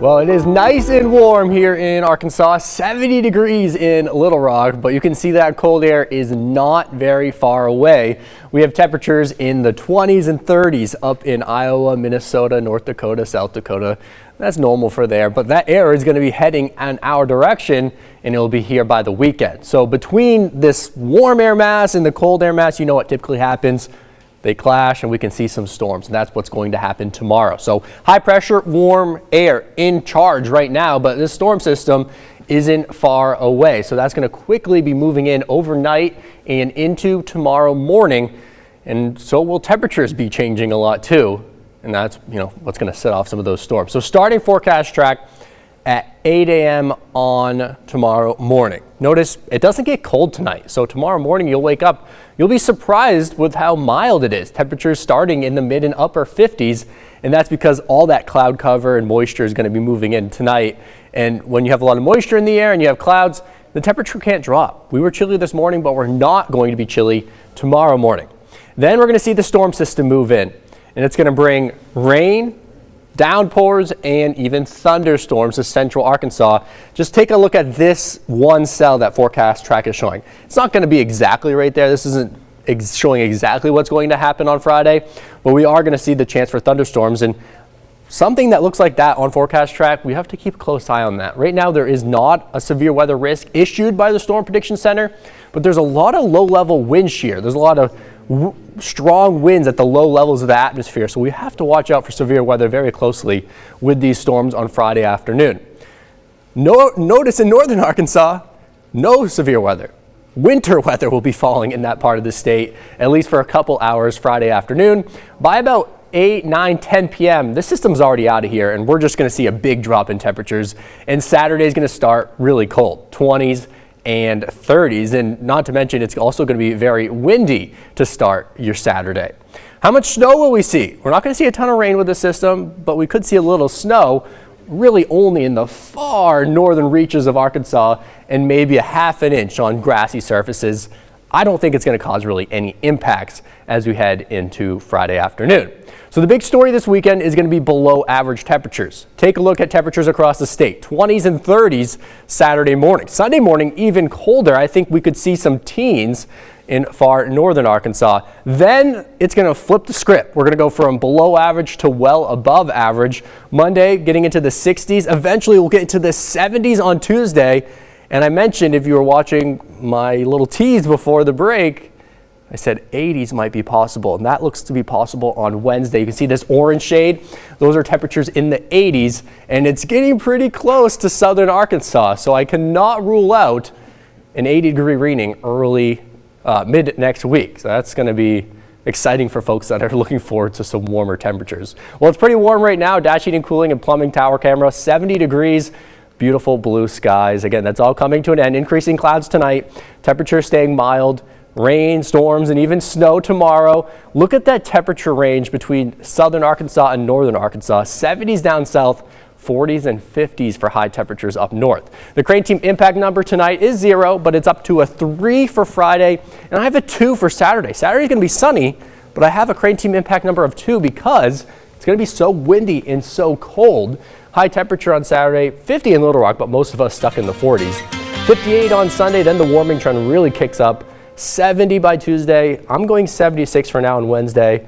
Well, it is nice and warm here in Arkansas, 70 degrees in Little Rock, but you can see that cold air is not very far away. We have temperatures in the 20s and 30s up in Iowa, Minnesota, North Dakota, South Dakota. That's normal for there, but that air is going to be heading in our direction and it'll be here by the weekend. So between this warm air mass and the cold air mass, you know what typically happens. They clash and we can see some storms, and that's what's going to happen tomorrow. So high pressure, warm air in charge right now, but this storm system isn't far away. So that's going to quickly be moving in overnight and into tomorrow morning. And so will temperatures be changing a lot too. And that's, what's going to set off some of those storms. So starting forecast track at 8 a.m. on tomorrow morning. Notice it doesn't get cold tonight. So tomorrow morning you'll wake up, you'll be surprised with how mild it is. Temperatures starting in the mid and upper 50s. And that's because all that cloud cover and moisture is going to be moving in tonight. And when you have a lot of moisture in the air and you have clouds, the temperature can't drop. We were chilly this morning, but we're not going to be chilly tomorrow morning. Then we're going to see the storm system move in, and it's going to bring rain, downpours, and even thunderstorms to central Arkansas. Just take a look at this one cell that forecast track is showing. It's not going to be exactly right there. This isn't showing exactly what's going to happen on Friday, but we are going to see the chance for thunderstorms. And something that looks like that on forecast track, we have to keep a close eye on that. Right now, there is not a severe weather risk issued by the Storm Prediction Center, but there's a lot of low-level wind shear. There's a lot of strong winds at the low levels of the atmosphere, so we have to watch out for severe weather very closely with these storms on Friday afternoon. Notice in northern Arkansas, no severe weather. Winter weather will be falling in that part of the state, at least for a couple hours Friday afternoon. By about 8, 9, 10 p.m., this system's already out of here, and we're just going to see a big drop in temperatures. And Saturday is going to start really cold, 20s and 30s, and not to mention it's also going to be very windy to start your Saturday. How much snow will we see? We're not going to see a ton of rain with the system, but we could see a little snow, really only in the far northern reaches of Arkansas, and maybe a half an inch on grassy surfaces. I don't think it's going to cause really any impacts as we head into Friday afternoon. So the big story this weekend is going to be below average temperatures. Take a look at temperatures across the state. 20s and 30s Saturday morning. Sunday morning, even colder. I think we could see some teens in far northern Arkansas. Then it's going to flip the script. We're going to go from below average to well above average. Monday, getting into the 60s. Eventually, we'll get into the 70s on Tuesday. And I mentioned, if you were watching my little tease before the break, I said 80s might be possible, and that looks to be possible on Wednesday. You can see this orange shade. Those are temperatures in the 80s, and it's getting pretty close to southern Arkansas, so I cannot rule out an 80-degree reading early mid next week. So that's going to be exciting for folks that are looking forward to some warmer temperatures. Well, it's pretty warm right now. Dash heating, cooling, and plumbing tower camera, 70 degrees. Beautiful blue skies. Again, that's all coming to an end. Increasing clouds tonight. Temperatures staying mild. Rain, storms, and even snow tomorrow. Look at that temperature range between southern Arkansas and northern Arkansas. 70s down south, 40s and 50s for high temperatures up north. The Crane Team impact number tonight is 0, but it's up to a 3 for Friday, and I have a 2 for Saturday. Saturday's going to be sunny, but I have a Crane Team impact number of 2 because it's going to be so windy and so cold. High temperature on Saturday, 50 in Little Rock, but most of us stuck in the 40s. 58 on Sunday, then the warming trend really kicks up. 70 by Tuesday. I'm going 76 for now on Wednesday.